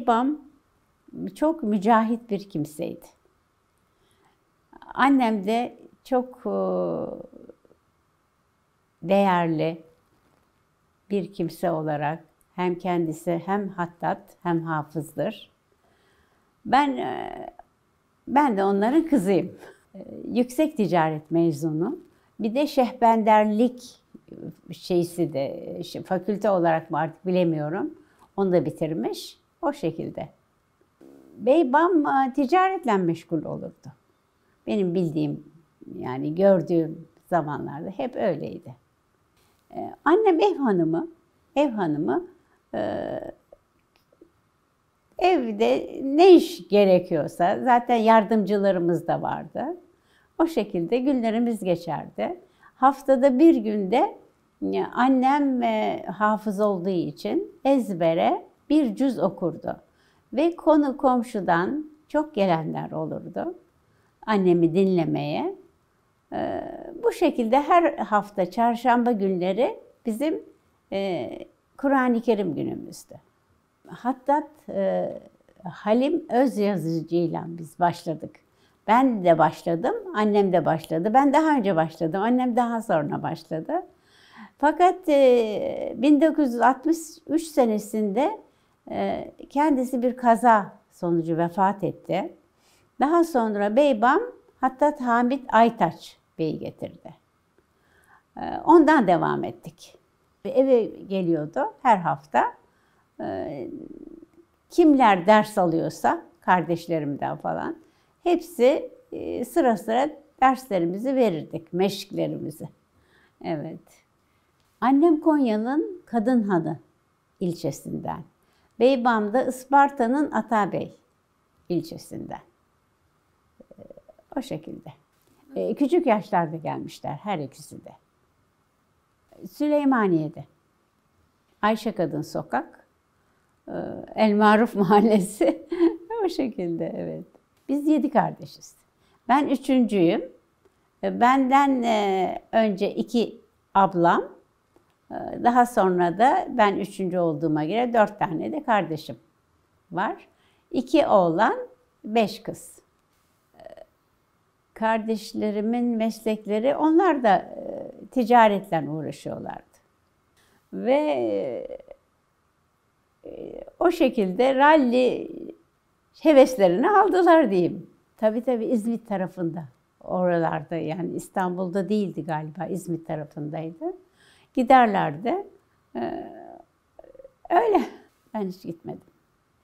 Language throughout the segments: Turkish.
Beybam çok mücahit bir kimseydi. Annem de çok değerli bir kimse olarak hem kendisi hem hattat hem hafızdır. Ben de onların kızıyım. Yüksek ticaret mezunu. Bir de şehbenderlik şeysi de fakülte olarak mı artık bilemiyorum. Onu da bitirmiş. O şekilde. Beybam ticaretle meşgul olurdu. Benim bildiğim, yani gördüğüm zamanlarda hep öyleydi. Annem ev hanımı evde ne iş gerekiyorsa, zaten yardımcılarımız da vardı. O şekilde günlerimiz geçerdi. Haftada bir günde annem hafız olduğu için ezbere bir cüz okurdu. Ve konu komşudan çok gelenler olurdu annemi dinlemeye. Bu şekilde her hafta çarşamba günleri bizim Kur'an-ı Kerim günümüzdü. Hattat Halim Özyazıcı'yla biz başladık. Ben de başladım, annem de başladı. Ben daha önce başladım, annem daha sonra başladı. Fakat 1963 senesinde kendisi bir kaza sonucu vefat etti. Daha sonra Beybam Hattat Hamit Aytaç Bey'i getirdi. Ondan devam ettik. Eve geliyordu her hafta. Kimler ders alıyorsa, kardeşlerimden falan, hepsi sıra sıra derslerimizi verirdik, meşklerimizi. Evet. Annem Konya'nın Kadınhanı ilçesinden. Beybam da Isparta'nın Atabey ilçesinden. O şekilde. Küçük yaşlarda gelmişler her ikisi de. Süleymaniye'de. Ayşe Kadın Sokak, El Maruf Mahallesi. O şekilde, evet. Biz 7 kardeşiz. Ben 3.'üyüm. Benden önce 2 ablam, daha sonra da ben 3. olduğuma göre 4 tane de kardeşim var. 2 oğlan, 5 kız. Kardeşlerimin meslekleri, onlar da ticaretle uğraşıyorlardı. Ve o şekilde ralli heveslerini aldılar diyeyim. Tabii İzmit tarafında, oralarda, yani İstanbul'da değildi galiba, İzmit tarafındaydı. Giderlerdi. Öyle. Ben hiç gitmedim.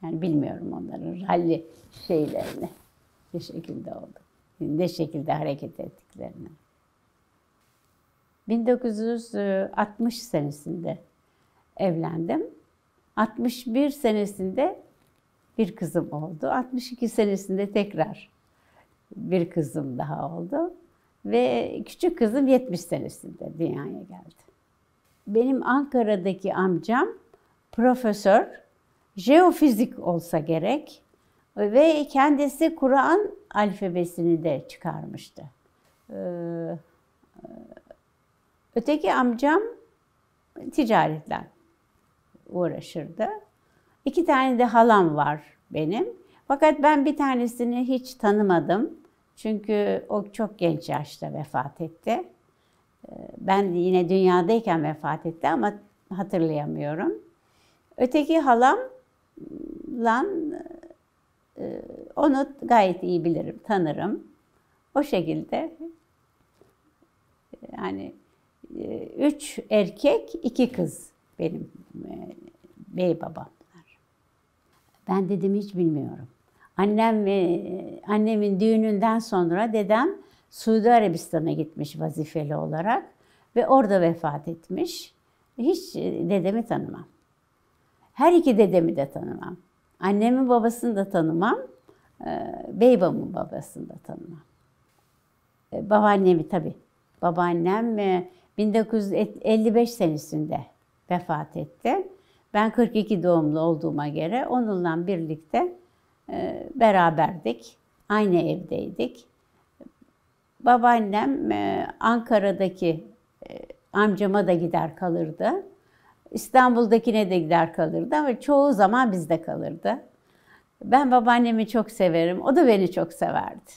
Yani bilmiyorum onların ralli şeylerini. Ne şekilde oldu. Ne şekilde hareket ettiklerini. 1960 senesinde evlendim. 61 senesinde bir kızım oldu. 62 senesinde tekrar bir kızım daha oldu. Ve küçük kızım 70 senesinde dünyaya geldi. Benim Ankara'daki amcam profesör, jeofizik olsa gerek ve kendisi Kur'an alfabesini de çıkarmıştı. Öteki amcam ticaretle uğraşırdı. 2 tane de halam var benim. Fakat ben bir tanesini hiç tanımadım. Çünkü o çok genç yaşta vefat etti. Ben yine dünyadayken vefat etti ama hatırlayamıyorum. Öteki halamla onu gayet iyi bilirim, tanırım. O şekilde yani 3 erkek, 2 kız benim bey babamlar. Ben dedemi hiç bilmiyorum. Annemin düğününden sonra dedem Suudi Arabistan'a gitmiş vazifeli olarak ve orada vefat etmiş. Hiç dedemi tanımam. Her 2 dedemi de tanımam. Annemin babasını da tanımam. Beybam'ın babasını da tanımam. Babaannemi tabii. Babaannem 1955 senesinde vefat etti. Ben 42 doğumlu olduğuma göre onunla birlikte beraberdik. Aynı evdeydik. Babaannem Ankara'daki amcama da gider kalırdı. İstanbul'dakine de gider kalırdı ama çoğu zaman bizde kalırdı. Ben babaannemi çok severim, o da beni çok severdi.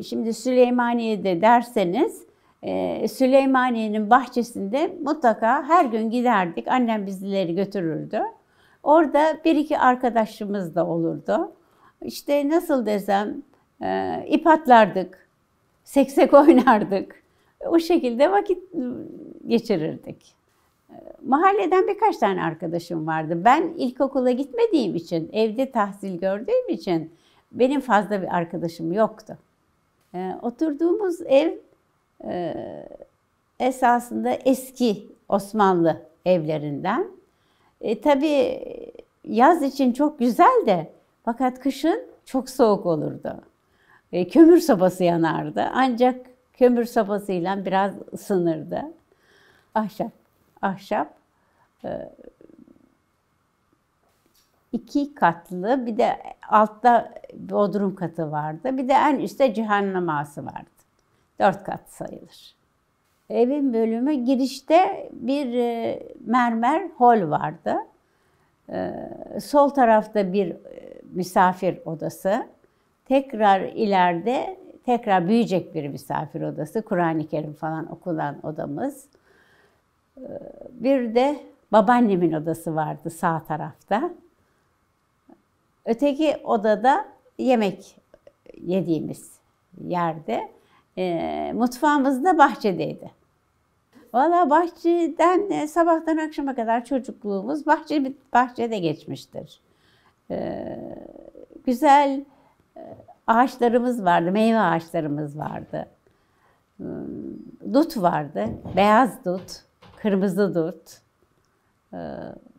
Şimdi Süleymaniye'de derseniz, Süleymaniye'nin bahçesinde mutlaka her gün giderdik. Annem bizleri götürürdü. Orada bir iki arkadaşımız da olurdu. İşte nasıl desem, ip atlardık, seksek oynardık. O şekilde vakit geçirirdik. Mahalleden birkaç tane arkadaşım vardı. Ben ilkokula gitmediğim için, evde tahsil gördüğüm için benim fazla bir arkadaşım yoktu. Oturduğumuz ev esasında eski Osmanlı evlerinden. Tabii yaz için çok güzel de fakat kışın çok soğuk olurdu. Kömür sobası yanardı ancak kömür sobasıyla biraz ısınırdı. Ahşap. 2 katlı, bir de altta bodrum katı vardı. Bir de en üstte cehennem ağası vardı. 4 kat sayılır. Evin bölümü girişte bir mermer hol vardı. Sol tarafta bir misafir odası. Tekrar ileride tekrar büyüyecek bir misafir odası. Kur'an-ı Kerim falan okunan odamız. Bir de babaannemin odası vardı sağ tarafta. Öteki odada yemek yediğimiz yerde. Mutfağımız da bahçedeydi. Valla bahçeden sabahtan akşama kadar çocukluğumuz bahçede geçmiştir. Güzel ağaçlarımız vardı, meyve ağaçlarımız vardı. Dut vardı, beyaz dut, kırmızı dut.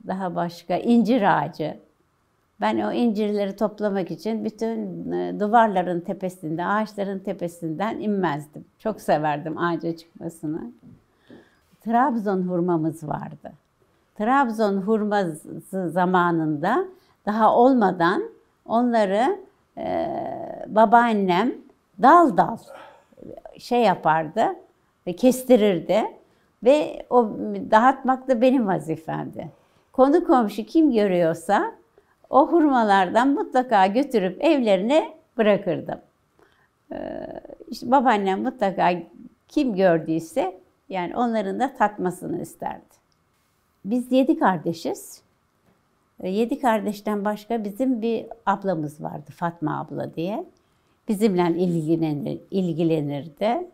Daha başka incir ağacı. Ben o incirleri toplamak için bütün duvarların tepesinde, ağaçların tepesinden inmezdim. Çok severdim ağaca çıkmasını. Trabzon hurmamız vardı. Trabzon hurması zamanında daha olmadan onları babaannem dal dal yapardı ve kestirirdi. Ve o dağıtmak da benim vazifemdi. Konu komşu kim görüyorsa o hurmalardan mutlaka götürüp evlerine bırakırdım. İşte babaannem mutlaka kim gördüyse yani onların da tatmasını isterdi. Biz 7 kardeşiz. 7 kardeşten başka bizim bir ablamız vardı, Fatma abla diye. Bizimle ilgilenirdi.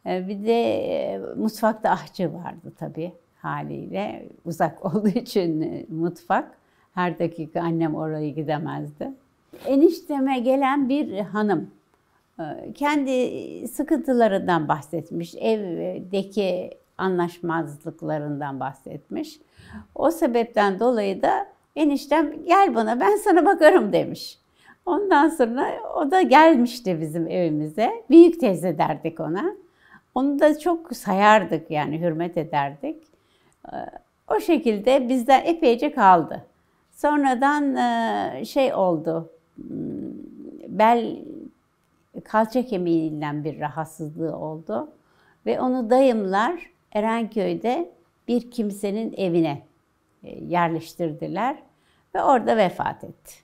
Bir de mutfakta ahçı vardı tabii haliyle. Uzak olduğu için mutfak. Her dakika annem oraya gidemezdi. Enişteme gelen bir hanım kendi sıkıntılarından bahsetmiş. Evdeki anlaşmazlıklarından bahsetmiş. O sebepten dolayı da eniştem gel bana ben sana bakarım demiş. Ondan sonra o da gelmişti bizim evimize. Büyük teyze derdik ona. Onu da çok sayardık yani hürmet ederdik. O şekilde bizden epeyce kaldı. Sonradan oldu. Bel kalça kemiğinden bir rahatsızlığı oldu. Ve onu dayımlar Erenköy'de bir kimsenin evine yerleştirdiler. Ve orada vefat etti.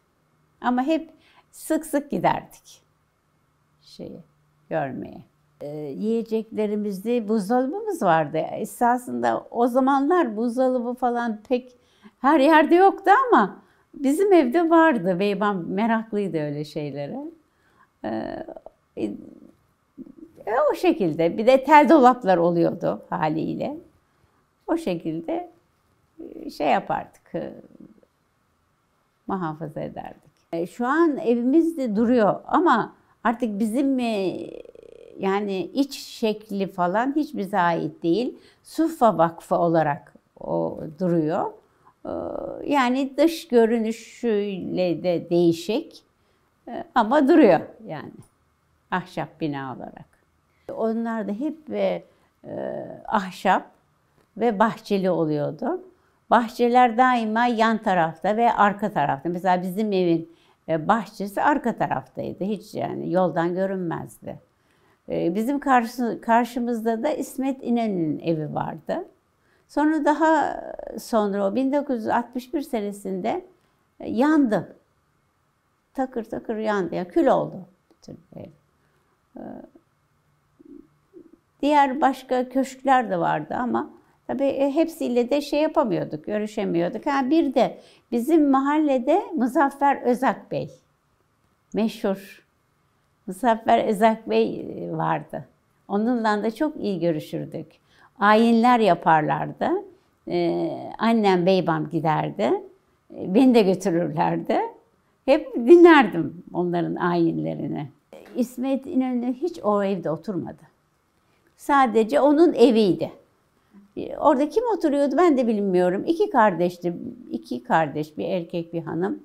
Ama hep sık sık giderdik görmeye. Yiyeceklerimizi, buzdolabımız vardı. Esasında o zamanlar buzdolabı falan pek her yerde yoktu ama bizim evde vardı. Beybam meraklıydı öyle şeylere. O şekilde. Bir de tel dolaplar oluyordu haliyle. O şekilde yapardık. Muhafaza ederdik. Şu an evimizde duruyor ama artık bizim yani iç şekli falan hiç bize ait değil. Suffa Vakfı olarak o duruyor. Yani dış görünüşüyle de değişik ama duruyor yani ahşap bina olarak. Onlar da hep ahşap ve bahçeli oluyordu. Bahçeler daima yan tarafta ve arka tarafta. Mesela bizim evin bahçesi arka taraftaydı. Hiç yani yoldan görünmezdi. Bizim karşımızda da İsmet İnönü'nün evi vardı. Sonra o 1961 senesinde Yandı. Takır takır yandı. Ya, kül oldu bütün ev. Diğer başka köşkler de vardı ama tabii hepsiyle de şey yapamıyorduk, görüşemiyorduk. Bir de bizim mahallede Muzaffer Özak Bey, meşhur Muzaffer Özak Bey vardı. Onunla da çok iyi görüşürdük. Ayinler yaparlardı. Annem beybam giderdi. Beni de götürürlerdi. Hep dinlerdim onların ayinlerini. İsmet İnönü hiç o evde oturmadı. Sadece onun eviydi. Orada kim oturuyordu ben de bilmiyorum. İki kardeşti. İki kardeş, bir erkek bir hanım.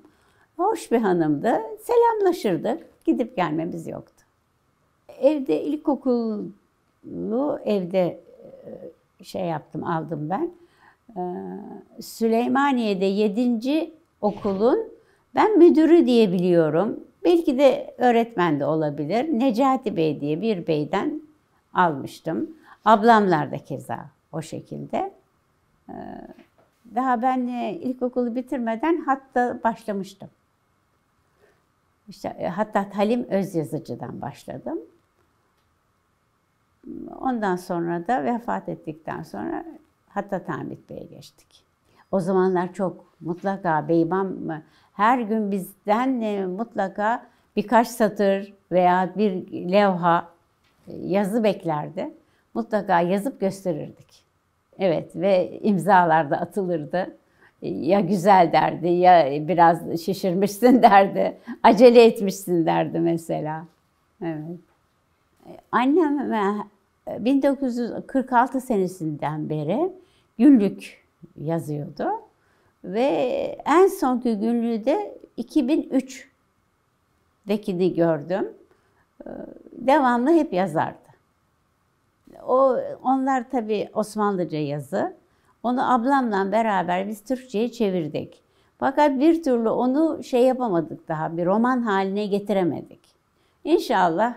Hoş bir hanımdı. Selamlaşırdık. Gidip gelmemiz yoktu. Evde ilkokulu evde şey yaptım, aldım ben. Süleymaniye'de 7. okulun ben müdürü diye biliyorum. Belki de öğretmen de olabilir. Necati Bey diye bir beyden almıştım. Ablamlar da keza o şekilde. Daha ben ilkokulu bitirmeden hatta başlamıştım. İşte Hattat Halim Özyazıcı'dan başladım. Ondan sonra da vefat ettikten sonra Hattat Hamit Bey'e geçtik. O zamanlar çok mutlaka beybam her gün bizden mutlaka birkaç satır veya bir levha yazı beklerdi. Mutlaka yazıp gösterirdik. Evet ve imzalar da atılırdı. Ya güzel derdi ya biraz şişirmişsin derdi. Acele etmişsin derdi mesela. Evet. Annem 1946 senesinden beri günlük yazıyordu. Ve en sonki günlüğü de 2003'dekini gördüm. Devamlı hep yazardı. Onlar tabii Osmanlıca yazı. Onu ablamla beraber biz Türkçe'ye çevirdik. Fakat bir türlü onu şey yapamadık daha, bir roman haline getiremedik. İnşallah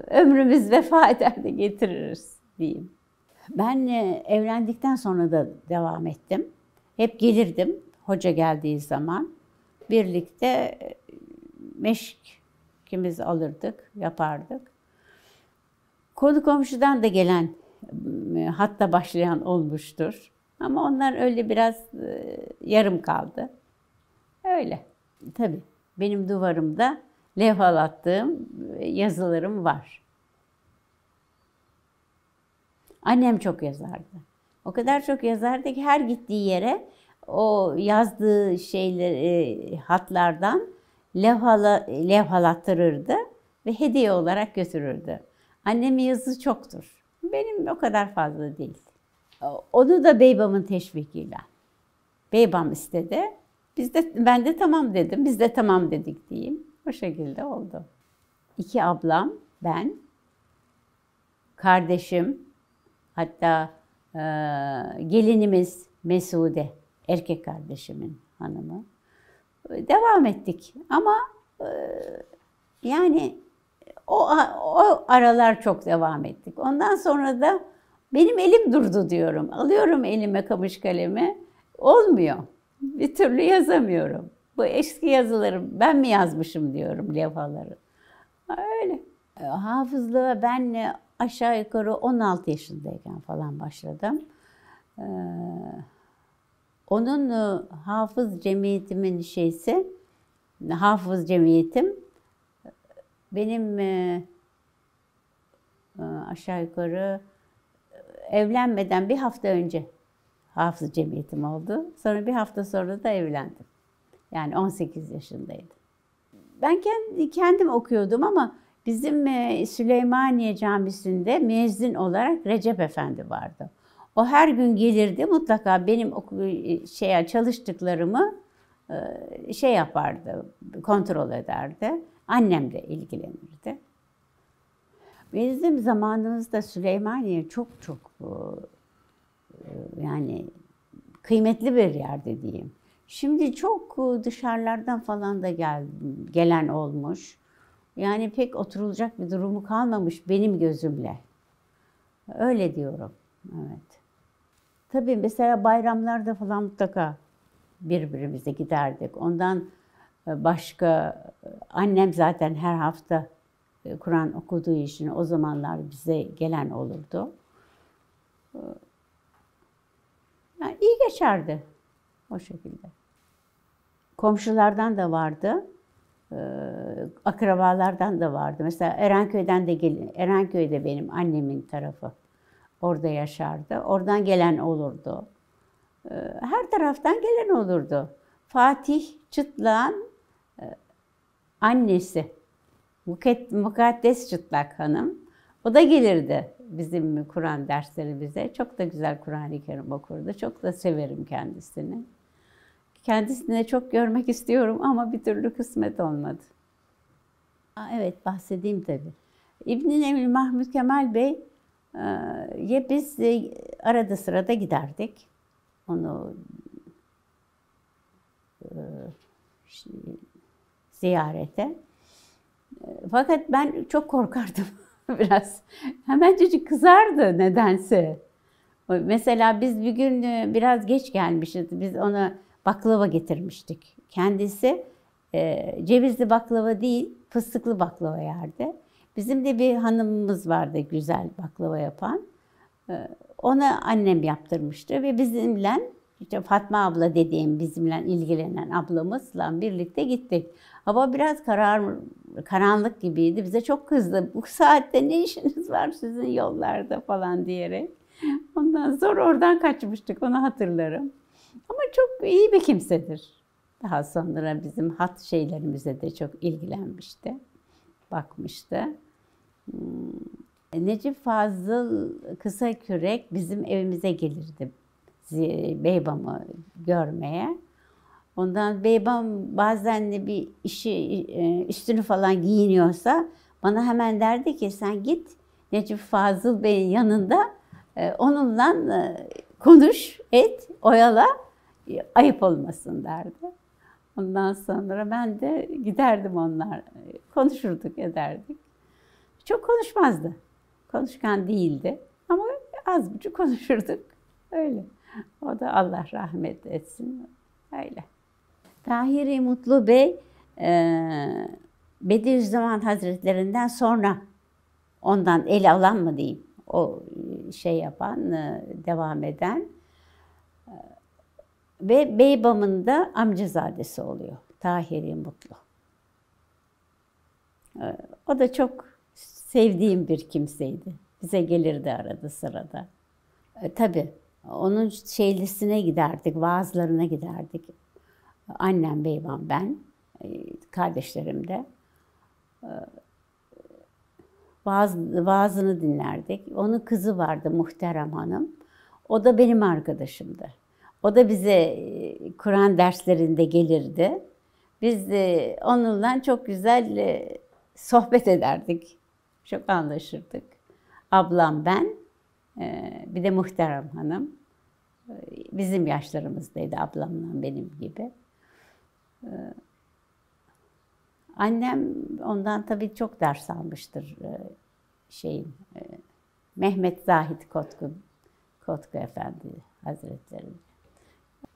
ömrümüz vefa eder de getiririz diyeyim. Ben evlendikten sonra da devam ettim. Hep gelirdim hoca geldiği zaman. Birlikte meşkimizi alırdık, yapardık. Konu komşudan da gelen, hatta başlayan olmuştur. Ama onlar öyle biraz yarım kaldı. Öyle. Tabii benim duvarımda levhalattığım yazılarım var. Annem çok yazardı. O kadar çok yazardı ki her gittiği yere o yazdığı şeyleri, hatlardan levhalattırırdı ve hediye olarak götürürdü. Annemin yazısı çoktur. Benim o kadar fazla değil. Onu da beybamın teşvikiyle. Beybam istedi. Ben de tamam dedim. Biz de tamam dedik diyeyim. O şekilde oldu. 2 ablam, ben, kardeşim, hatta gelinimiz Mesude, erkek kardeşimin hanımı. Devam ettik ama yani o aralar çok devam ettik. Ondan sonra da benim elim durdu diyorum. Alıyorum elime kamış kalemi. Olmuyor. Bir türlü yazamıyorum. Bu eski yazılarım ben mi yazmışım diyorum levhaları. Öyle. Hafızlığa ben aşağı yukarı 16 yaşındayken falan başladım. Onun hafız cemiyetimin hafız cemiyetim benim aşağı yukarı evlenmeden bir hafta önce hafız cemiyetim oldu. Sonra bir hafta sonra da evlendim. Yani 18 yaşındaydım. Ben kendim okuyordum ama bizim Süleymaniye Camisi'nde müezzin olarak Recep Efendi vardı. O her gün gelirdi mutlaka benim çalıştıklarımı yapardı, kontrol ederdi. Annem de ilgilenirdi. Bizim zamanımızda Süleymaniye çok yani kıymetli bir yerde diyeyim. Şimdi çok dışarılardan falan da gelen olmuş. Yani pek oturulacak bir durumu kalmamış benim gözümle. Öyle diyorum. Evet. Tabii mesela bayramlarda falan mutlaka birbirimize giderdik. Ondan başka annem zaten her hafta Kur'an okuduğu için o zamanlar bize gelen olurdu. Yani iyi geçerdi o şekilde. Komşulardan da vardı, akrabalardan da vardı. Mesela Erenköy'den de Erenköy'de benim annemin tarafı. Orada yaşardı. Oradan gelen olurdu. Her taraftan gelen olurdu. Fatih Çıtlak'ın annesi, Mukaddes Çıtlak Hanım. O da gelirdi bizim Kur'an derslerimize. Çok da güzel Kur'an-ı Kerim okurdu. Çok da severim kendisini. Kendisini de çok görmek istiyorum ama bir türlü kısmet olmadı. Evet, bahsedeyim tabii. İbn-i Emir Mahmud Kemal Bey, biz arada sırada giderdik. Onu ziyarete. Fakat ben çok korkardım biraz. Hemencecik kızardı nedense. Mesela biz bir gün biraz geç gelmişiz. Biz ona baklava getirmiştik. Kendisi cevizli baklava değil, fıstıklı baklava yerdi. Bizim de bir hanımımız vardı güzel baklava yapan. Ona annem yaptırmıştı ve bizimle, işte Fatma abla dediğim bizimle ilgilenen ablamızla birlikte gittik. Hava biraz karanlık gibiydi. Bize çok kızdı. Bu saatte ne işiniz var sizin yollarda falan diyerek. Ondan sonra oradan kaçmıştık, onu hatırlarım. Ama çok iyi bir kimsedir. Daha sonra bizim hat şeylerimize de çok ilgilenmişti, bakmıştı. Necip Fazıl Kısakürek bizim evimize gelirdi Beybam'ı görmeye. Ondan Beybam bazen de bir işi üstünü falan giyiniyorsa bana hemen derdi ki sen git Necip Fazıl Bey'in yanında onunla konuş, et, oyala, ayıp olmasın derdi. Ondan sonra ben de giderdim onlar, konuşurduk, ederdik. Çok konuşmazdı. Konuşkan değildi ama az buçuk konuşurduk. Öyle. O da Allah rahmet etsin. Öyle. Tahir-i Mutlu Bey, Bediüzzaman Hazretlerinden sonra ondan ele alan mı diyeyim, o şey yapan, devam eden ve Beybam'ın da amcazadesi oluyor. Tahir-i Mutlu. O da çok sevdiğim bir kimseydi. Bize gelirdi arada sırada. Tabii onun şeylisine giderdik, vaazlarına giderdik. Annem, Beybam, ben, kardeşlerim de. Vaazını dinlerdik. Onun kızı vardı Muhterem Hanım. O da benim arkadaşımdı. O da bize Kur'an derslerinde gelirdi. Biz de onunla çok güzel sohbet ederdik. Çok anlaşırdık. Ablam, ben, bir de Muhterem Hanım. Bizim yaşlarımızdaydı ablamla benim gibi. Annem ondan tabii çok ders almıştır. Mehmet Zahid Kotku Efendi Hazretleri.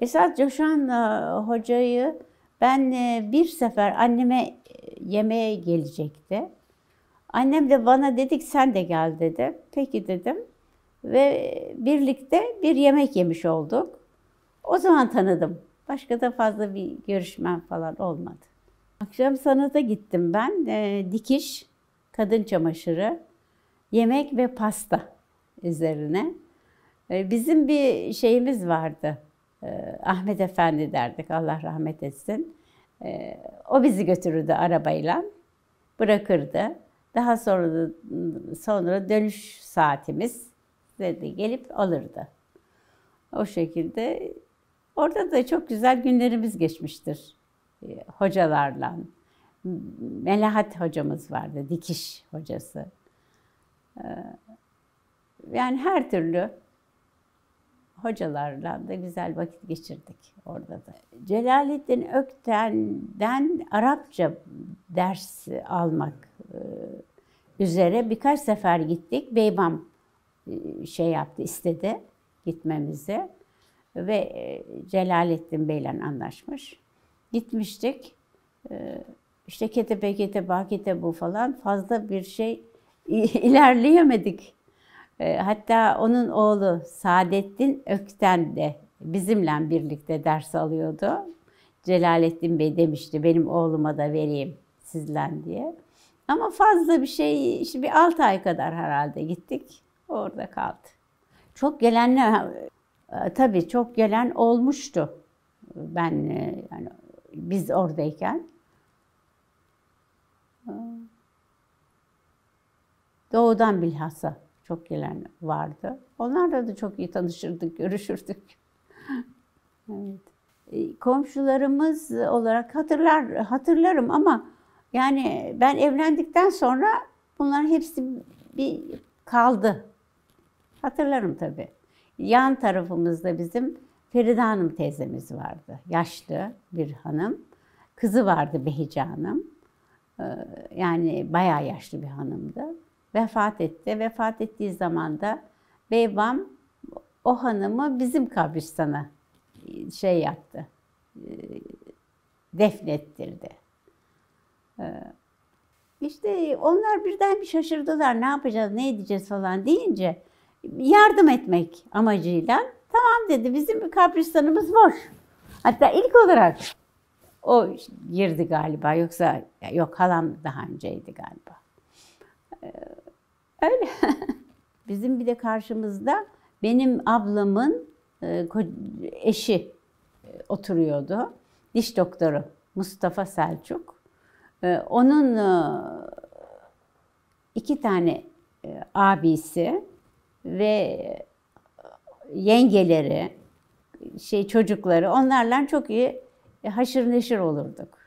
Esad Coşan hocayı ben bir sefer anneme yemeğe gelecekti. Annem de bana dedik sen de gel dedi. Peki dedim. Ve birlikte bir yemek yemiş olduk. O zaman tanıdım. Başka da fazla bir görüşmem falan olmadı. Akşam sanata gittim ben. Dikiş, kadın çamaşırı, yemek ve pasta üzerine. Bizim bir şeyimiz vardı. Ahmet Efendi derdik, Allah rahmet etsin. O bizi götürürdü arabayla, bırakırdı. Daha sonra dönüş saatimiz dedi, gelip alırdı. O şekilde orada da çok güzel günlerimiz geçmiştir hocalarla. Melahat hocamız vardı, dikiş hocası. Yani her türlü hocalarla da güzel vakit geçirdik orada da. Celalettin Ökten'den Arapça ders almak üzere birkaç sefer gittik. Beybam şey yaptı, istedi gitmemizi. ve Celalettin Bey'le anlaşmış. Gitmiştik. İşte Ketebe bu falan fazla bir şey ilerleyemedik. Hatta onun oğlu Saadettin Ökten de bizimle birlikte ders alıyordu. Celalettin Bey demişti benim oğluma da vereyim sizle diye. Ama fazla bir şey, işte bir 6 ay kadar herhalde gittik. Orada kaldı. Çok gelenler, tabii çok gelen olmuştu. Ben yani biz oradayken. Doğudan bilhassa çok gelen vardı. Onlarla da çok iyi tanışırdık, görüşürdük. Evet. Komşularımız olarak hatırlarım ama yani ben evlendikten sonra bunların hepsi bir kaldı. Hatırlarım tabii. Yan tarafımızda bizim Feride Hanım teyzemiz vardı. Yaşlı bir hanım. Kızı vardı Behice Hanım. Yani bayağı yaşlı bir hanımdı. Vefat etti. Vefat ettiği zaman da beybam o hanımı bizim kabristana şey yaptı. Defnettirdi. İşte onlar birden bir şaşırdılar. Ne yapacağız, ne edeceğiz falan deyince yardım etmek amacıyla tamam dedi, bizim kabristanımız boş. Hatta ilk olarak o girdi galiba, yoksa yok, halam daha önceydi galiba. Öyle. Bizim bir de karşımızda benim ablamın eşi oturuyordu. Diş doktoru Mustafa Selçuk. Onun 2 tane abisi ve yengeleri, çocukları, onlarla çok iyi haşır neşir olurduk.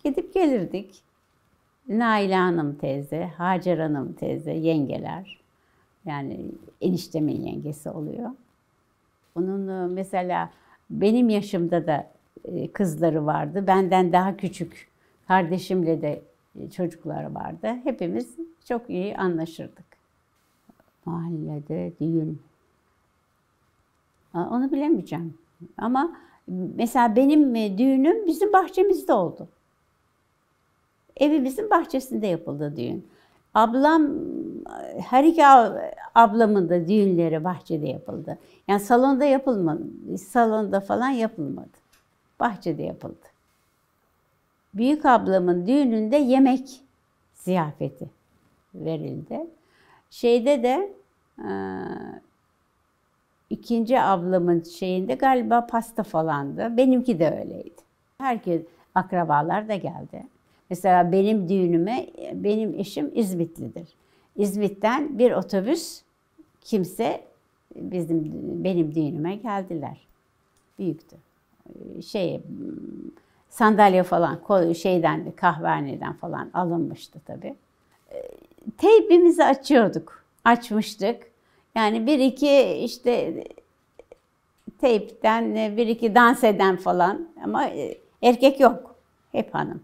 Gidip gelirdik. Naile Hanım teyze, Hacer Hanım teyze, yengeler. Yani eniştemin yengesi oluyor. Onun mesela benim yaşımda da kızları vardı. Benden daha küçük kardeşimle de çocukları vardı. Hepimiz çok iyi anlaşırdık. Mahallede düğün. Onu bilemeyeceğim. Ama mesela benim düğünüm bizim bahçemizde oldu. Evimizin bahçesinde yapıldı düğün. Her iki ablamın da düğünleri bahçede yapıldı. Yani salonda yapılmadı. Salonda falan yapılmadı. Bahçede yapıldı. Büyük ablamın düğününde yemek ziyafeti verildi. Şeyde de ikinci ablamın şeyinde galiba pasta falandı. Benimki de öyleydi. Herkes, akrabalar da geldi. Mesela benim düğünüme, benim eşim İzmitlidir. İzmit'ten bir otobüs kimse benim düğünüme geldiler. Büyüktü. Sandalye falan kahvehaneden falan alınmıştı tabii. Teybimizi açıyorduk. Açmıştık. Yani bir iki işte teypten bir iki dans eden falan, ama erkek yok. Hep hanım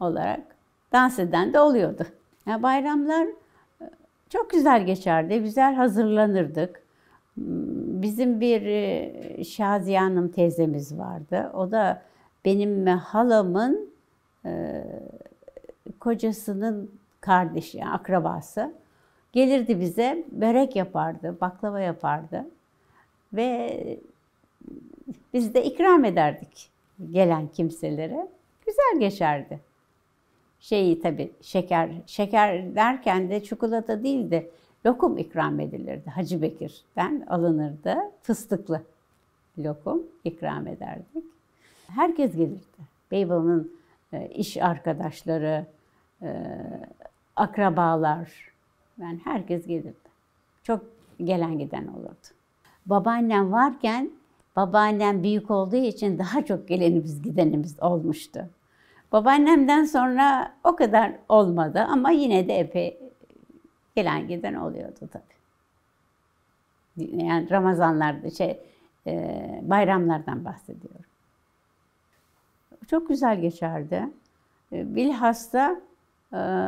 olarak dans eden de oluyordu. Yani bayramlar çok güzel geçerdi. Güzel hazırlanırdık. Bizim bir Şaziye Hanım teyzemiz vardı. O da benim halamın kocasının kardeşi, yani akrabası. Gelirdi bize, börek yapardı, baklava yapardı. Ve biz de ikram ederdik gelen kimselere. Güzel geçerdi. Tabii şeker derken de çikolata değil de lokum ikram edilirdi. Hacı Bekir'den alınırdı. Fıstıklı lokum ikram ederdik. Herkes gelirdi. Beybam'ın iş arkadaşları, akrabalar, yani herkes gelirdi. Çok gelen giden olurdu. Babaannem varken, babaannem büyük olduğu için daha çok gelenimiz gidenimiz olmuştu. Babaannemden sonra o kadar olmadı ama yine de epey gelen giden oluyordu tabii. Yani Ramazanlarda, bayramlardan bahsediyorum. Çok güzel geçerdi. Bilhassa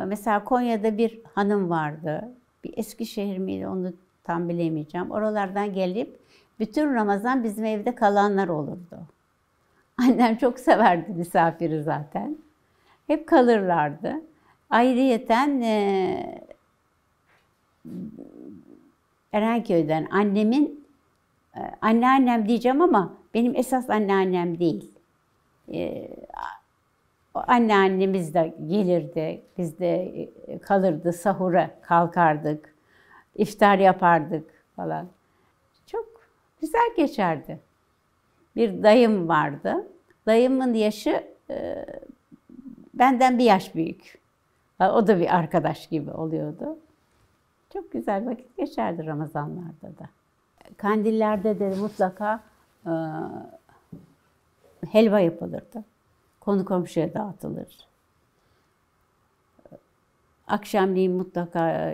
mesela Konya'da bir hanım vardı. Bir Eskişehir miydi, onu tam bilemeyeceğim. Oralardan gelip Bütün Ramazan bizim evde kalanlar olurdu. Annem çok severdi misafiri zaten. Hep kalırlardı. Ayrıyeten Erenköy'den annemin, anneannem diyeceğim ama benim esas anneannem değil. O anneannemiz de gelirdi, biz de kalırdı, sahura kalkardık, iftar yapardık falan. Çok güzel geçerdi. Bir dayım vardı. Dayımın yaşı benden bir yaş büyük. O da bir arkadaş gibi oluyordu. Çok güzel vakit geçerdi Ramazanlarda da. Kandillerde de mutlaka helva yapılırdı. Konu komşuya dağıtılır. Akşamleyin mutlaka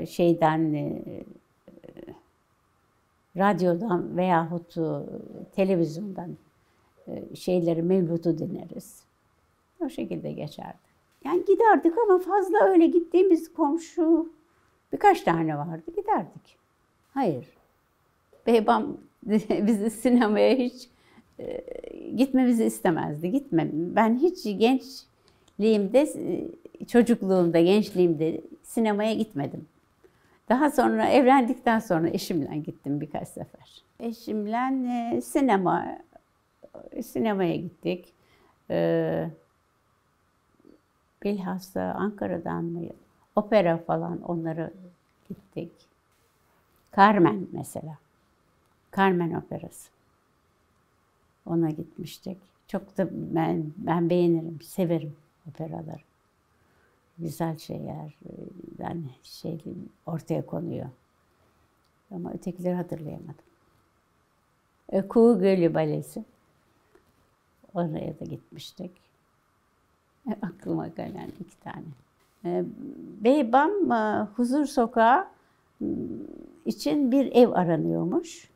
radyodan veyahut televizyondan mevlutu dinleriz. O şekilde geçerdi. Yani giderdik ama fazla öyle gittiğimiz komşu birkaç tane vardı, giderdik. Hayır. Babam bizi sinemaya hiç gitmemizi istemezdi. Ben hiç gençliğimde, çocukluğumda, gençliğimde sinemaya gitmedim. Daha sonra evlendikten sonra eşimle gittim birkaç sefer. Eşimle sinemaya gittik. Bilhassa Ankara'dan mı? Opera falan onlara gittik. Carmen mesela. Carmen operası. Ona gitmiştik. Çok da ben beğenirim, severim operaları. Güzel şeyler yani ortaya konuyor. Ama ötekileri hatırlayamadım. Kuğu Gölü Balesi. Oraya da gitmiştik. Aklıma gelen 2 tane. Beybam Huzur Sokağı için bir ev aranıyormuş.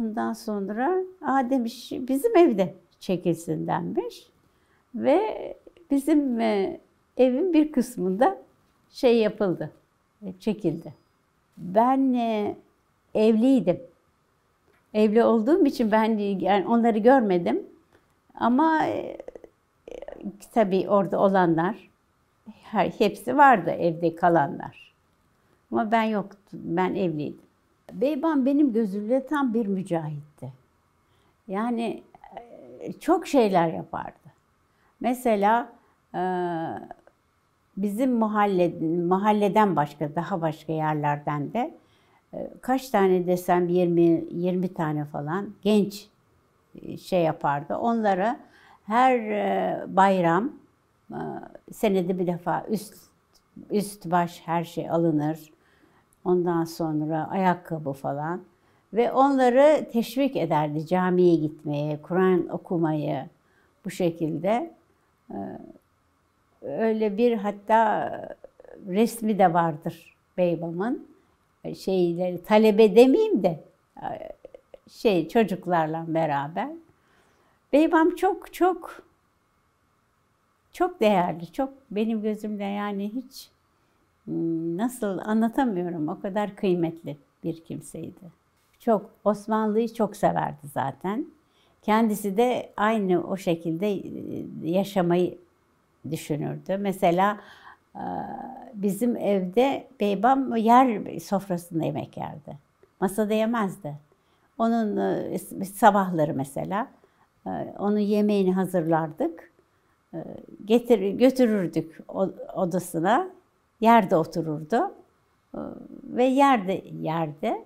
Ondan sonra demiş bizim evde çekilsin denmiş. Ve bizim evin bir kısmında yapıldı, çekildi. Ben evliydim. Evli olduğum için ben yani onları görmedim. Ama tabii orada olanlar, hepsi vardı evde kalanlar. Ama ben yoktum, ben evliydim. Beybam benim gözümde tam bir mücahitti. Yani çok şeyler yapardı. Mesela bizim mahalleden başka, daha başka yerlerden de kaç tane desem 20 tane falan genç yapardı. Onlara her bayram senede bir defa üst baş her şey alınır. Ondan sonra ayakkabı falan. Ve onları teşvik ederdi camiye gitmeye, Kur'an okumayı bu şekilde. Öyle bir hatta resmi de vardır Beybam'ın. Talebe demeyeyim de çocuklarla beraber. Beybam çok değerli, çok benim gözümde yani hiç nasıl anlatamıyorum, o kadar kıymetli bir kimseydi. Osmanlı'yı çok severdi zaten. Kendisi de aynı o şekilde yaşamayı düşünürdü. Mesela bizim evde Beybam yer sofrasında yemek yerdi. Masada yemezdi. Onun sabahları mesela onun yemeğini hazırlardık. Götürürdük odasına. Yerde otururdu. Ve yerde.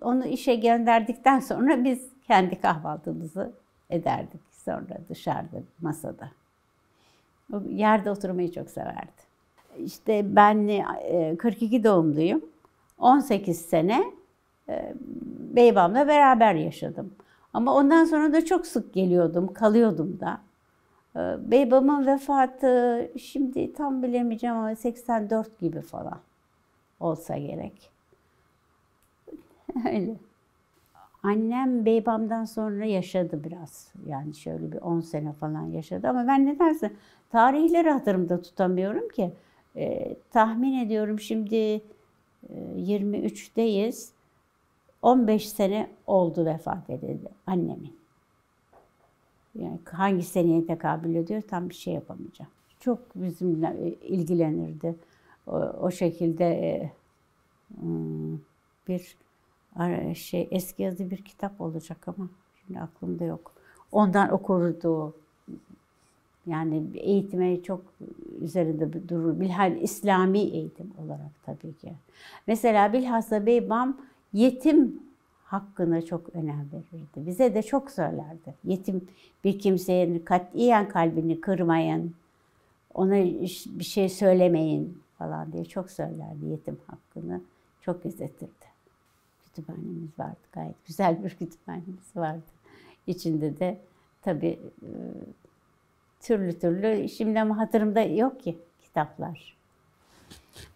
Onu işe gönderdikten sonra biz kendi kahvaltımızı ederdik. Sonra dışarıda, masada. O yerde oturmayı çok severdi. İşte ben 42 doğumluyum. 18 sene Beybam'la beraber yaşadım. Ama ondan sonra da çok sık geliyordum, kalıyordum da. Beybam'ın vefatı şimdi tam bilemeyeceğim ama 84 gibi falan olsa gerek. Öyle. Annem Beybam'dan sonra yaşadı biraz. Yani şöyle bir 10 sene falan yaşadı. Ama ben nedense tarihleri hatırımda tutamıyorum ki. Tahmin ediyorum şimdi 23'teyiz. 15 sene oldu vefat edildi annemin. Yani hangi seneye tekabül ediyor tam bir şey yapamayacağım. Çok bizimle ilgilenirdi. O şekilde bir eski yazı bir kitap olacak ama şimdi aklımda yok. Ondan okurdu. Yani eğitime çok üzerinde durur. Bilhassa İslami eğitim olarak tabii ki. Mesela bilhassa Beybam yetim hakkına çok önem verirdi. Bize de çok söylerdi. Yetim bir kimsenin katiyen kalbini kırmayın, ona bir şey söylemeyin falan diye çok söylerdi. Yetim hakkını çok gözetirdi. Kütüphanemiz vardı. Gayet güzel bir kütüphanemiz vardı. İçinde de tabii türlü türlü, şimdi ama hatırımda yok ki kitaplar.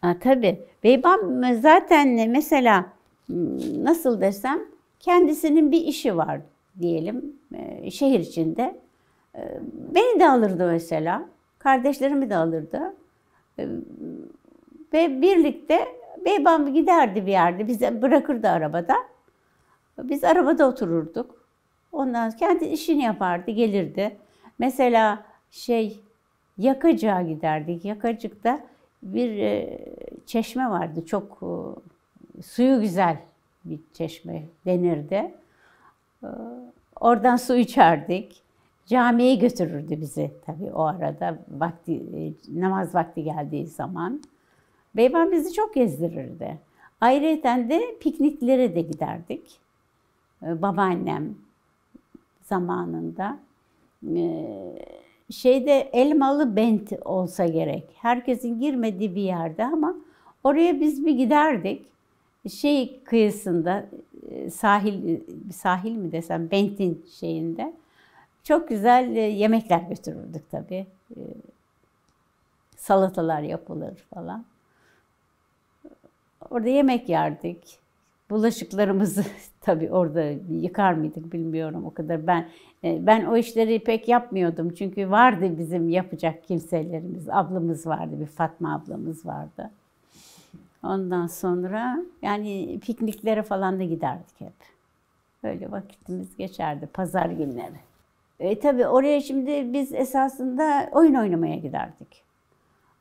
Tabii Beybam zaten mesela nasıl desem kendisinin bir işi var diyelim şehir içinde. Beni de alırdı mesela. Kardeşlerimi de alırdı. Ve birlikte Beybam giderdi bir yerde. Bizi bırakırdı arabada. Biz arabada otururduk. Ondan sonra kendi işini yapardı, gelirdi. Mesela Yakacık'a giderdik. Yakacık'ta bir çeşme vardı. Çok suyu güzel bir çeşme denirdi. Oradan su içerdik. Camiye götürürdü bizi tabii o arada namaz vakti geldiği zaman. Beybam bizi çok gezdirirdi. Ayrıca de pikniklere de giderdik. Babaannem zamanında. Elmalı Bent olsa gerek. Herkesin girmediği bir yerde ama oraya biz bir giderdik. Kıyısında sahil mi desem Bent'in şeyinde. Çok güzel yemekler götürürdük tabii. Salatalar yapılır falan. Orada yemek yerdik. Bulaşıklarımızı tabii orada yıkar mıydık bilmiyorum o kadar. Ben o işleri pek yapmıyordum. Çünkü vardı bizim yapacak kimselerimiz. Ablamız vardı, bir Fatma ablamız vardı. Ondan sonra yani pikniklere falan da giderdik hep. Böyle vakitimiz geçerdi pazar günleri. Tabii oraya şimdi biz esasında oyun oynamaya giderdik.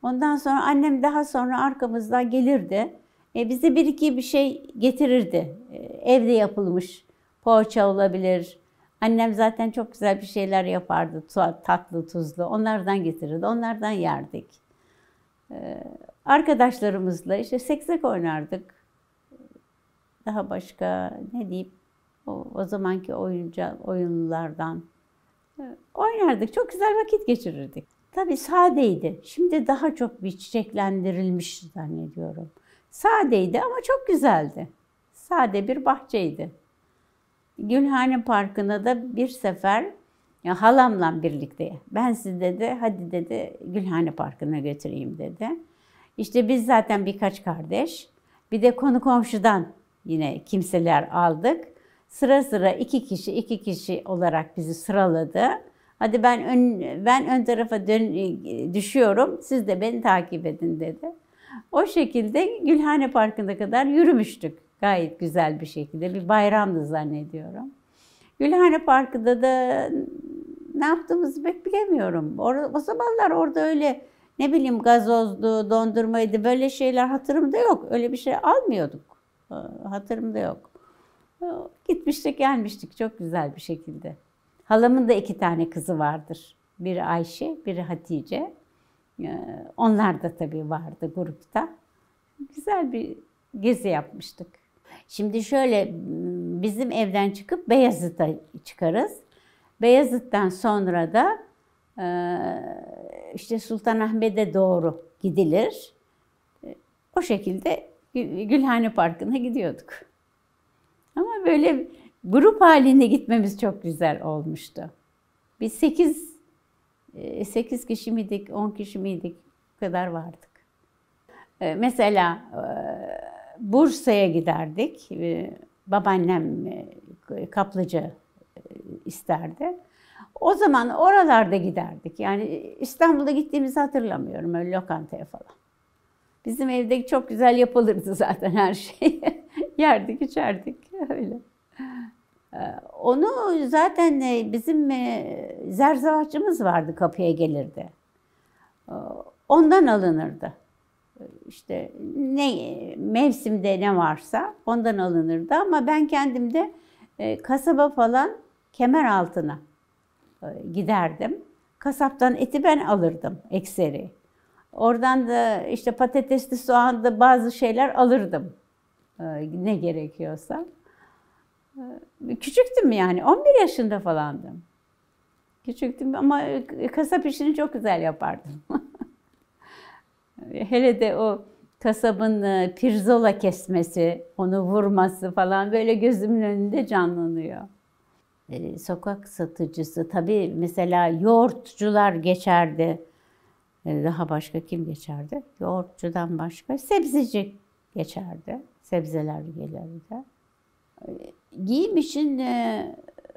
Ondan sonra annem daha sonra arkamızdan gelirdi. Bize bir iki bir şey getirirdi. Evde yapılmış poğaça olabilir. Annem zaten çok güzel bir şeyler yapardı. Tatlı, tuzlu. Onlardan getirirdi. Onlardan yerdik. Arkadaşlarımızla seksek oynardık. Daha başka ne diyeyim o zamanki oyunlardan oynardık. Çok güzel vakit geçirirdik. Tabii sadeydi. Şimdi daha çok bir çiçeklendirilmiş zannediyorum. Sadeydi ama çok güzeldi. Sade bir bahçeydi. Gülhane Parkı'na da bir sefer halamla birlikte ben sizi dedi hadi dedi Gülhane Parkı'na götüreyim dedi. İşte biz zaten birkaç kardeş bir de konu komşudan yine kimseler aldık. Sıra sıra iki kişi olarak bizi sıraladı. Hadi ben ön tarafa düşüyorum siz de beni takip edin dedi. O şekilde Gülhane Parkı'na kadar yürümüştük. Gayet güzel bir şekilde. Bir bayramdı zannediyorum. Gülhane Parkı'da da ne yaptığımızı pek bilemiyorum. O zamanlar orada öyle ne bileyim gazozdu, dondurmaydı böyle şeyler hatırımda yok. Öyle bir şey almıyorduk. Hatırımda yok. Gitmiştik gelmiştik çok güzel bir şekilde. Halamın da 2 tane kızı vardır. Biri Ayşe, biri Hatice. Onlar da tabii vardı grupta. Güzel bir gezi yapmıştık. Şimdi şöyle bizim evden çıkıp Beyazıt'a çıkarız. Beyazıt'tan sonra da işte Sultanahmet'e doğru gidilir. O şekilde Gülhane Parkı'na gidiyorduk. Ama böyle grup halinde gitmemiz çok güzel olmuştu. Biz 8 kişi miydik, 10 kişi miydik? Bu kadar vardık. Mesela Bursa'ya giderdik. Babaannem kaplıca isterdi. O zaman oralarda giderdik. Yani İstanbul'da gittiğimizi hatırlamıyorum öyle lokantaya falan. Bizim evde çok güzel yapılırdı zaten her şey. Yerdik, içerdik öyle. Onu zaten bizim zerzavatçımız vardı, kapıya gelirdi. Ondan alınırdı. İşte ne mevsimde ne varsa ondan alınırdı ama ben kendim de kasaba falan Kemeraltı'na giderdim. Kasaptan eti ben alırdım ekseri. Oradan da işte patatesli, soğanlı bazı şeyler alırdım. Ne gerekiyorsa. Küçüktüm yani, 11 yaşında falandım. Küçüktüm ama kasap işini çok güzel yapardım. Hele de o kasabın pirzola kesmesi, onu vurması falan böyle gözümün önünde canlanıyor. Sokak satıcısı, tabii mesela yoğurtçular geçerdi. Daha başka kim geçerdi? Yoğurtçudan başka sebzeci geçerdi. Sebzeler gelirdi. Giyim için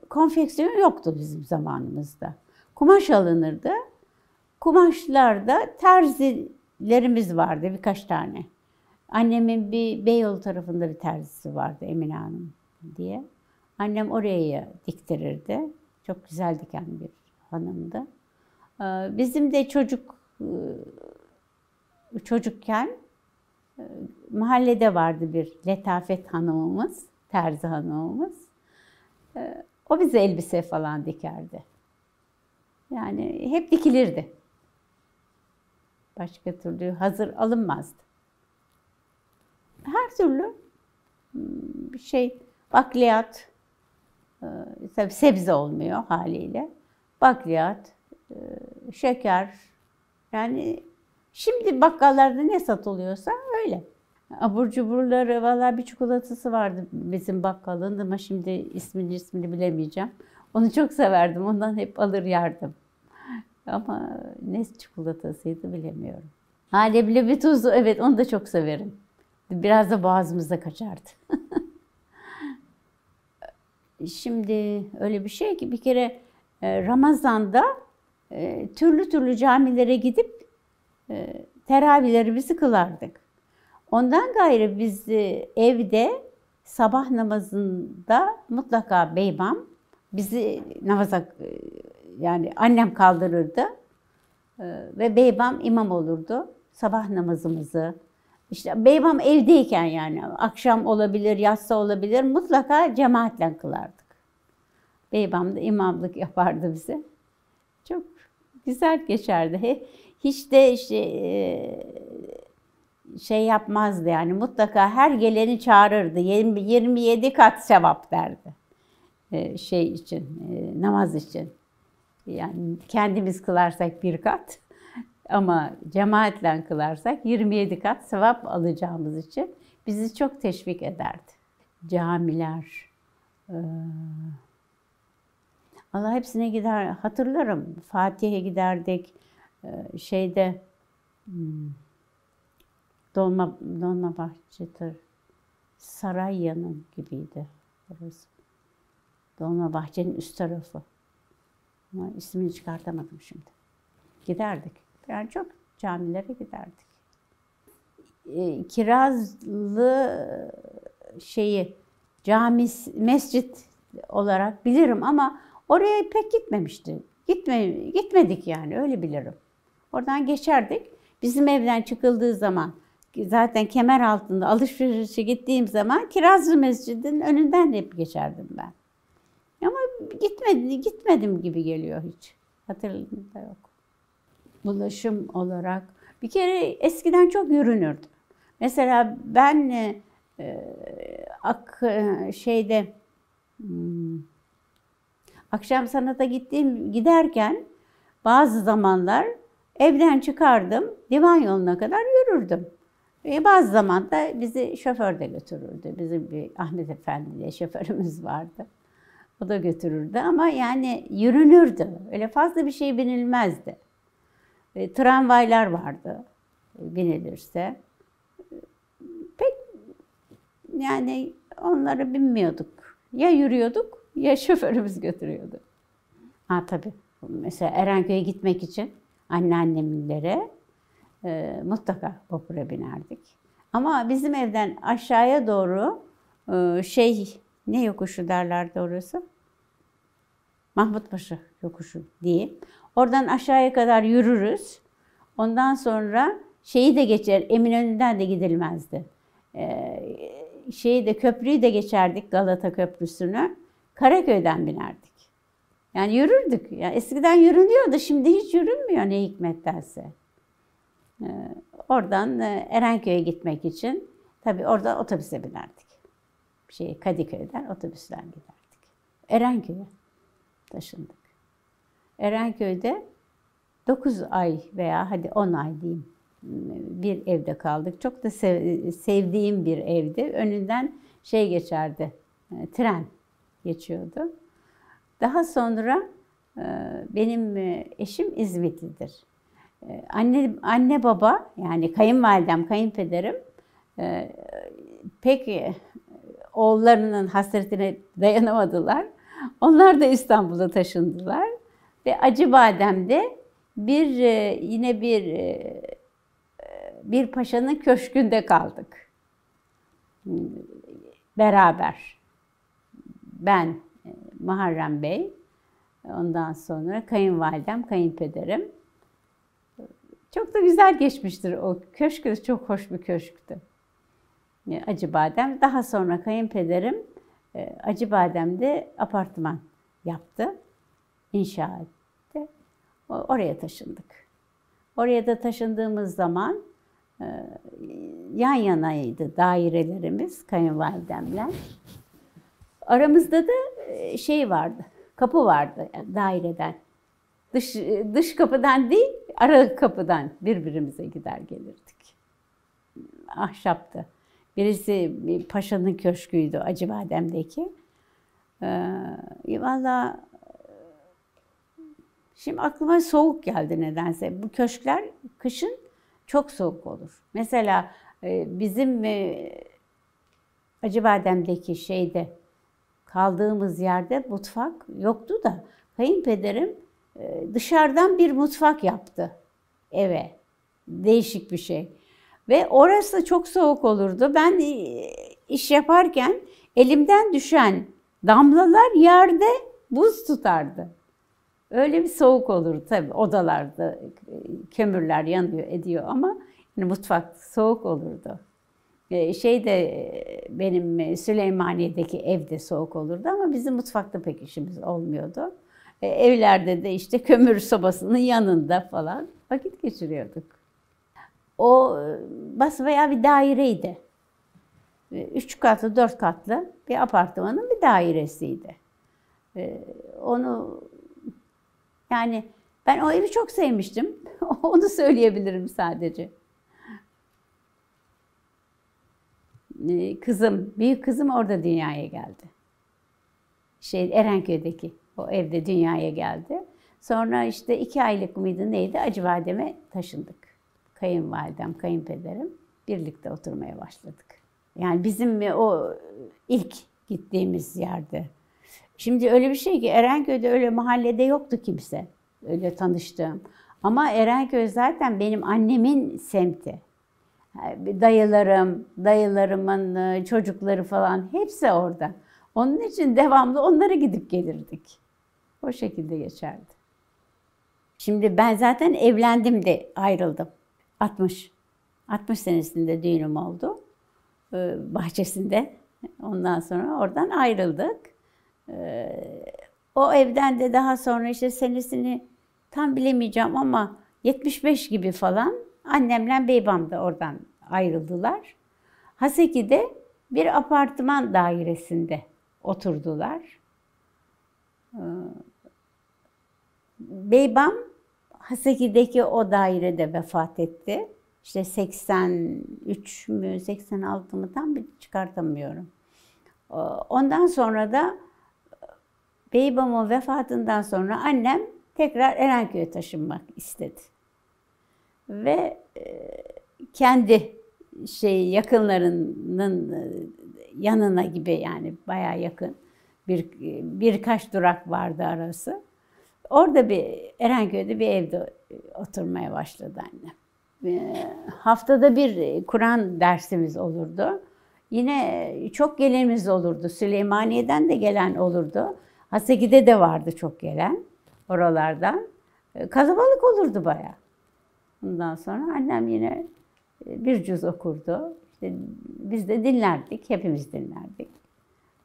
konfeksiyon yoktu bizim zamanımızda. Kumaş alınırdı. Kumaşlarda terzilerimiz vardı birkaç tane. Annemin bir Beyoğlu tarafında bir terzisi vardı, Emine Hanım diye. Annem oraya diktirirdi. Çok güzel diken bir hanımdı. Bizim de çocukken mahallede vardı bir letafet hanımımız, terzi hanımımız. O bize elbise falan dikerdi. Yani hep dikilirdi. Başka türlü hazır alınmazdı. Her türlü bir şey, bakliyat, tabii sebze olmuyor haliyle. Bakliyat, şeker, yani şimdi bakkallarda ne satılıyorsa öyle. Abur cuburları, vallahi bir çikolatası vardı bizim bakkalın ama şimdi ismini bilemeyeceğim. Onu çok severdim, ondan hep alır yerdim. Ama ne çikolatasıydı bilemiyorum. Leblebi tuzlu, evet onu da çok severim. Biraz da boğazımızda kaçardı. Şimdi öyle bir şey ki bir kere Ramazan'da türlü türlü camilere gidip teravihlerimizi kılardık. Ondan gayrı biz evde sabah namazında mutlaka beybam bizi namaza, yani annem kaldırırdı ve beybam imam olurdu. Sabah namazımızı, işte beybam evdeyken yani akşam olabilir, yatsı olabilir mutlaka cemaatle kılardık. Beybam da imamlık yapardı bize. Çok güzel geçerdi. Hiç de işte şey yapmazdı yani, mutlaka her geleni çağırırdı. 27 kat sevap derdi. Şey için, namaz için. Yani kendimiz kılarsak 1 kat ama cemaatle kılarsak 27 kat sevap alacağımız için bizi çok teşvik ederdi. Camiler, Allah hepsine gider, hatırlarım. Fatih'e giderdik, şeyde Dolmabahçe'dir, saray yanı gibiydi orası. Dolmabahçe'nin üst tarafı. Ama ismini çıkartamadım şimdi. Giderdik. Yani çok camilere giderdik. Kirazlı mescit olarak bilirim ama oraya pek gitmemişti. Gitmedik yani, öyle bilirim. Oradan geçerdik. Bizim evden çıkıldığı zaman zaten Kemeraltı'nda alışverişe gittiğim zaman Kirazlı Mescid'in önünden hep geçerdim ben. Ama gitmedim gibi geliyor hiç. Hatırladığımda yok. Ulaşım olarak bir kere eskiden çok yürünürdü. Mesela ben akşam sanata giderken bazı zamanlar evden çıkardım, divan yoluna kadar yürürdüm. Bazı zaman da bizi şoför de götürürdü. Bizim bir Ahmet Efendi diye şoförümüz vardı. O da götürürdü ama yani yürünürdü. Öyle fazla bir şey binilmezdi. Tramvaylar vardı binilirse. Pek yani onları binmiyorduk. Ya yürüyorduk ya şoförümüz götürüyordu. Tabii mesela Erenköy'e gitmek için anneannemlere mutlaka vapura binerdik. Ama bizim evden aşağıya doğru Ne yokuşu derlerdi orası? Mahmutpaşa yokuşu diyeyim. Oradan aşağıya kadar yürürüz. Ondan sonra şeyi de geçer, Eminönü'nden de gidilmezdi. Köprüyü de geçerdik, Galata Köprüsü'nü. Karaköy'den binerdik. Yani yürürdük. Yani eskiden yürünüyordu, şimdi hiç yürünmüyor ne hikmettense. Oradan Erenköy'e gitmek için tabii orada otobüse binerdik. Kadıköy'den otobüsle giderdik. Erenköy'e taşındık. Erenköy'de 9 ay veya hadi 10 ay diyeyim bir evde kaldık. Çok da sevdiğim bir evdi. Önünden geçerdi, tren geçiyordu. Daha sonra benim eşim İzmitlidir. Anne baba yani kayınvalidem, kayınpederim pek oğullarının hasretine dayanamadılar. Onlar da İstanbul'a taşındılar ve Acıbadem'de yine bir paşanın köşkünde kaldık. Beraber. Ben, Muharrem Bey, ondan sonra kayınvalidem, kayınpederim. Çok da güzel geçmiştir o köşk, çok hoş bir köşktü. Acıbadem. Daha sonra kayınpederim Acıbadem'de apartman yaptı, inşa etti. Oraya taşındık. Oraya da taşındığımız zaman yan yanaydı dairelerimiz kayınvalidemle. Aramızda da vardı, kapı vardı yani daireden. Dış kapıdan değil, ara kapıdan birbirimize gider gelirdik. Ahşaptı. Birisi bir paşanın köşküydü Acıbadem'deki. Vallahi şimdi aklıma soğuk geldi nedense. Bu köşkler kışın çok soğuk olur. Mesela bizim Acıbadem'deki kaldığımız yerde mutfak yoktu da kayınpederim dışarıdan bir mutfak yaptı eve. Değişik bir şey. Ve orası çok soğuk olurdu. Ben iş yaparken elimden düşen damlalar yerde buz tutardı. Öyle bir soğuk olurdu tabii. Odalarda kömürler yanıyor ediyor ama mutfak soğuk olurdu. Benim Süleymaniye'deki evde soğuk olurdu ama bizim mutfakta pek işimiz olmuyordu. Evlerde de kömür sobasının yanında falan vakit geçiriyorduk. O basbayağı bir daireydi. 3 katlı, 4 katlı bir apartmanın bir dairesiydi. Ben o evi çok sevmiştim. Onu söyleyebilirim sadece. Büyük kızım orada dünyaya geldi. Erenköy'deki o evde dünyaya geldi. Sonra 2 aylık mıydı neydi Acıbadem'e taşındık. Kayınvalidem, kayınpederim birlikte oturmaya başladık. Yani bizim o ilk gittiğimiz yerde. Şimdi öyle bir şey ki Erenköy'de öyle mahallede yoktu kimse. Öyle tanıştığım. Ama Erenköy zaten benim annemin semti. Dayılarımın çocukları falan hepsi orada. Onun için devamlı onlara gidip gelirdik. O şekilde geçerdi. Şimdi ben zaten evlendim de ayrıldım. 60 senesinde düğünüm oldu. Bahçesinde. Ondan sonra oradan ayrıldık. O evden de daha sonra senesini tam bilemeyeceğim ama 75 gibi falan annemle beybam da oradan ayrıldılar. Haseki'de bir apartman dairesinde oturdular. Beybam Haseki'deki o dairede vefat etti. 83 mü 86 mı tam bir çıkartamıyorum. Ondan sonra da beybamın vefatından sonra annem tekrar Erenköy'e taşınmak istedi. Ve kendi yakınlarının yanına gibi yani bayağı yakın birkaç durak vardı arası. Orada Erenköy'de bir evde oturmaya başladı annem. Haftada bir Kur'an dersimiz olurdu. Yine çok gelenimiz olurdu. Süleymaniye'den de gelen olurdu. Haseki'de de vardı çok gelen oralardan. Kalabalık olurdu bayağı. Ondan sonra annem yine bir cüz okurdu. İşte biz de dinlerdik, hepimiz dinlerdik.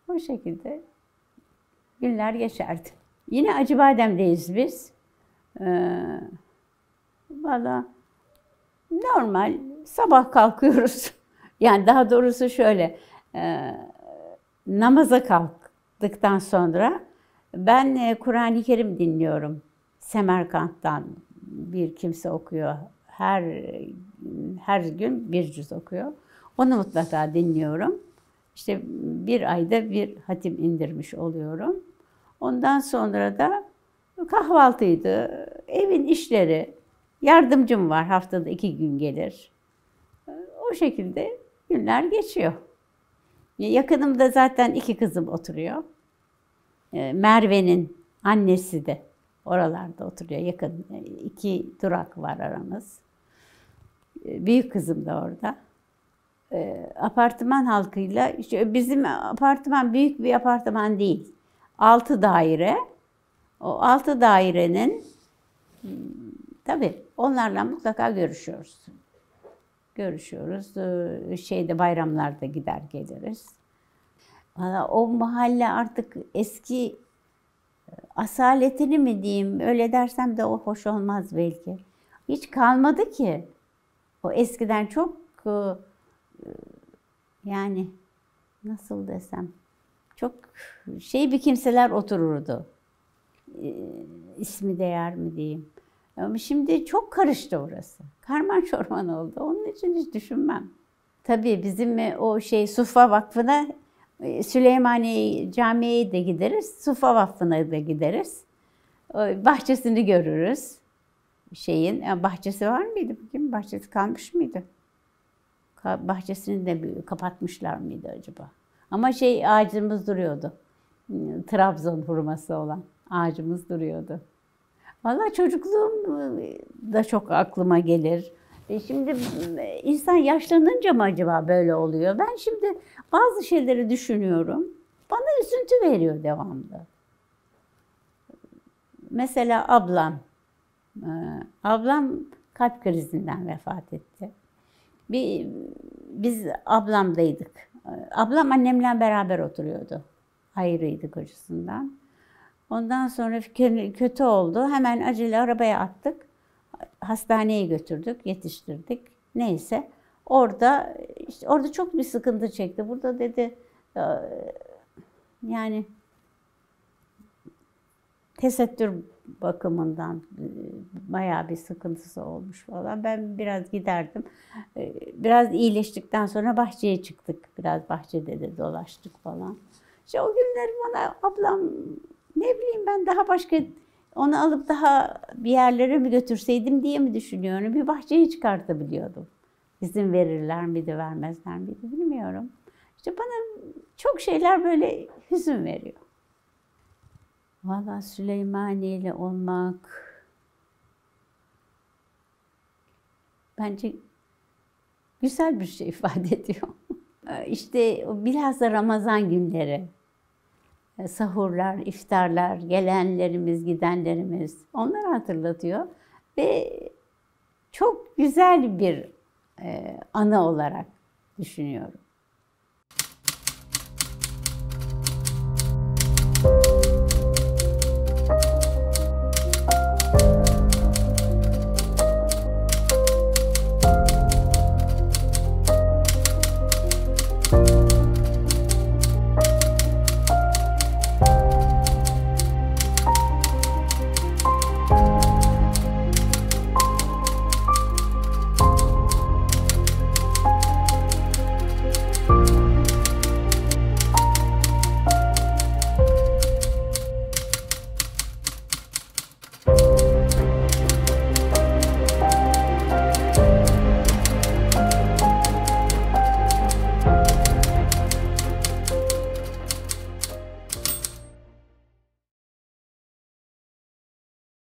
O şekilde günler geçerdi. Yine Acıbadem'deyiz biz. Valla normal sabah kalkıyoruz. Yani daha doğrusu şöyle, namaza kalktıktan sonra ben Kur'an-ı Kerim dinliyorum. Semerkant'tan bir kimse okuyor. Her gün bir cüz okuyor. Onu mutlaka dinliyorum. İşte bir ayda bir hatim indirmiş oluyorum. Ondan sonra da kahvaltıydı, evin işleri, yardımcım var, haftada 2 gün gelir. O şekilde günler geçiyor. Yakınımda zaten 2 kızım oturuyor. Merve'nin annesi de oralarda oturuyor. Yakın 2 durak var aramız. Büyük kızım da orada. Apartman halkıyla, işte bizim apartman büyük bir apartman değil. 6 daire. O 6 dairenin tabii onlarla mutlaka görüşüyoruz. Şeyde bayramlarda gider geliriz. Valla o mahalle artık eski asaletini mi diyeyim, öyle dersem de o hoş olmaz belki. Hiç kalmadı ki. O eskiden çok yani nasıl desem, çok bir kimseler otururdu. İsmi değer mi diyeyim. Ama şimdi çok karıştı orası. Karman çorman oldu. Onun için hiç düşünmem. Tabii bizim o Suffa Vakfı'na, Süleymaniye Camii'ye de gideriz. Suffa Vakfı'na da gideriz. Bahçesini görürüz. Bahçesi var mıydı? Bakayım, bahçesi kalmış mıydı? Bahçesini de kapatmışlar mıydı acaba? Ama ağacımız duruyordu. Trabzon hurması olan ağacımız duruyordu. Vallahi çocukluğum da çok aklıma gelir. Şimdi insan yaşlanınca mı acaba böyle oluyor? Ben şimdi bazı şeyleri düşünüyorum. Bana üzüntü veriyor devamlı. Mesela ablam kalp krizinden vefat etti. Biz ablamdaydık. Ablam annemle beraber oturuyordu. Ayrıydı kocasından. Ondan sonra kötü oldu. Hemen acele arabaya attık. Hastaneye götürdük, yetiştirdik. Neyse. Orada çok bir sıkıntı çekti. Burada dedi yani tesettür bakımından bayağı bir sıkıntısı olmuş falan. Ben biraz giderdim. Biraz iyileştikten sonra bahçeye çıktık. Biraz bahçede de dolaştık falan. İşte o günler bana ablam, ne bileyim ben, daha başka, onu alıp daha bir yerlere mi götürseydim diye mi düşünüyorum. Bir bahçeye çıkartabiliyordum. İzin verirler miydi, vermezler miydi bilmiyorum. İşte bana çok şeyler böyle hüzün veriyor. Vallahi Süleymaniye'li olmak bence güzel bir şey ifade ediyor. İşte bilhassa Ramazan günleri, sahurlar, iftarlar, gelenlerimiz, gidenlerimiz, onları hatırlatıyor. Ve çok güzel bir anı olarak düşünüyorum.